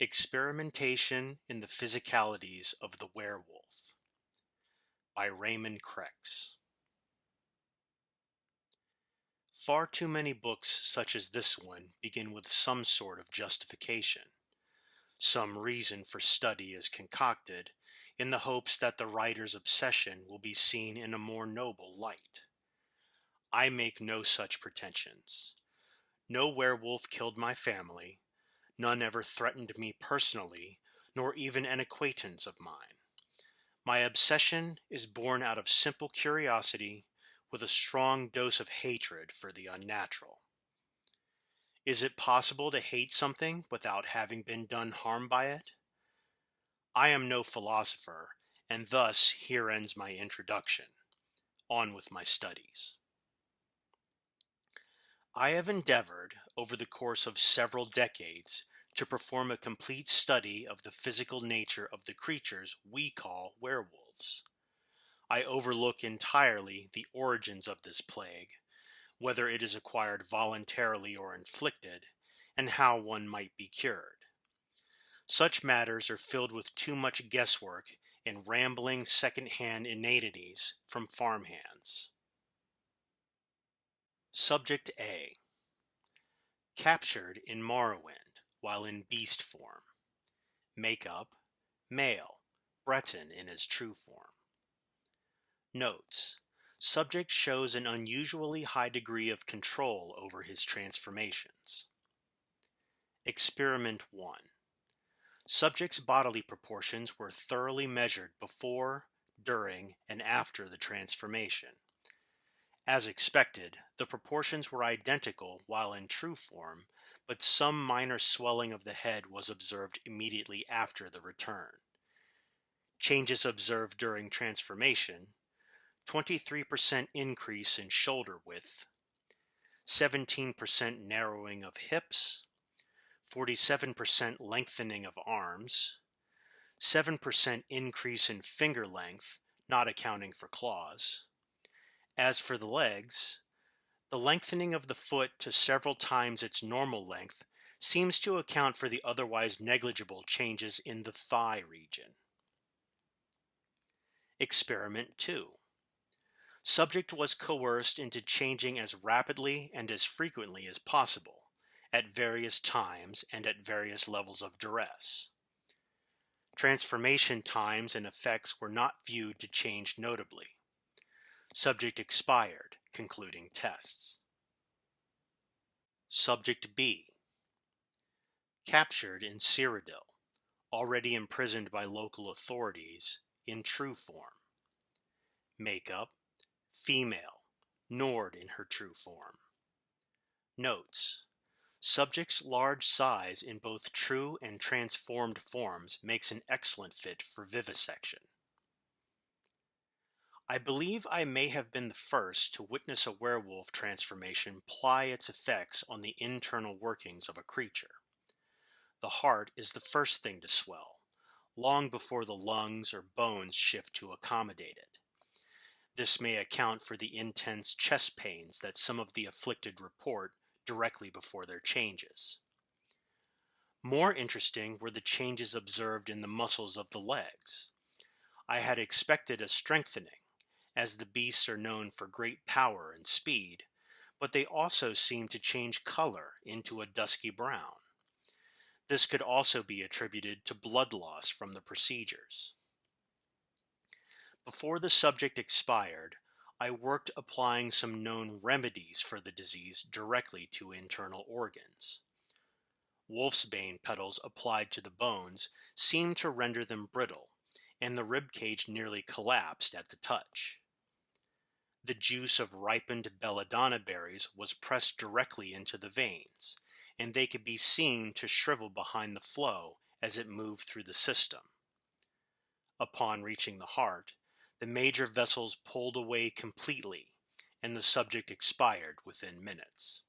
Experimentation in the Physicalities of the Werewolf by Raymond Crex. Far too many books such as this one begin with some sort of justification. Some reason for study is concocted in the hopes that the writer's obsession will be seen in a more noble light. I make no such pretensions. No werewolf killed my family. None ever threatened me personally, nor even an acquaintance of mine. My obsession is born out of simple curiosity with a strong dose of hatred for the unnatural. Is it possible to hate something without having been done harm by it? I am no philosopher, and thus here ends my introduction. On with my studies. I have endeavored, over the course of several decades, to perform a complete study of the physical nature of the creatures we call werewolves. I overlook entirely the origins of this plague, whether it is acquired voluntarily or inflicted, and how one might be cured. Such matters are filled with too much guesswork and rambling second-hand inanities from farmhands. Subject A. Captured in Morrowind while in beast form. Makeup, male, Breton in his true form. Notes. Subject shows an unusually high degree of control over his transformations. Experiment 1. Subject's bodily proportions were thoroughly measured before, during, and after the transformation. As expected, the proportions were identical while in true form, but some minor swelling of the head was observed immediately after the return. Changes observed during transformation: 23% increase in shoulder width, 17% narrowing of hips, 47% lengthening of arms, 7% increase in finger length, not accounting for claws. As for the legs, the lengthening of the foot to several times its normal length seems to account for the otherwise negligible changes in the thigh region. Experiment 2. Subject was coerced into changing as rapidly and as frequently as possible, at various times and at various levels of duress. Transformation times and effects were not viewed to change notably. Subject expired, concluding tests. Subject B. Captured in Cyrodiil, already imprisoned by local authorities, in true form. Makeup, female, Nord in her true form. Notes. Subject's large size in both true and transformed forms makes an excellent fit for vivisection. I believe I may have been the first to witness a werewolf transformation ply its effects on the internal workings of a creature. The heart is the first thing to swell, long before the lungs or bones shift to accommodate it. This may account for the intense chest pains that some of the afflicted report directly before their changes. More interesting were the changes observed in the muscles of the legs. I had expected a strengthening, as the beasts are known for great power and speed, but they also seemed to change color into a dusky brown. This could also be attributed to blood loss from the procedures. Before the subject expired, I worked applying some known remedies for the disease directly to internal organs. Wolfsbane petals applied to the bones seemed to render them brittle, and the ribcage nearly collapsed at the touch. The juice of ripened belladonna berries was pressed directly into the veins, and they could be seen to shrivel behind the flow as it moved through the system. Upon reaching the heart, the major vessels pulled away completely, and the subject expired within minutes.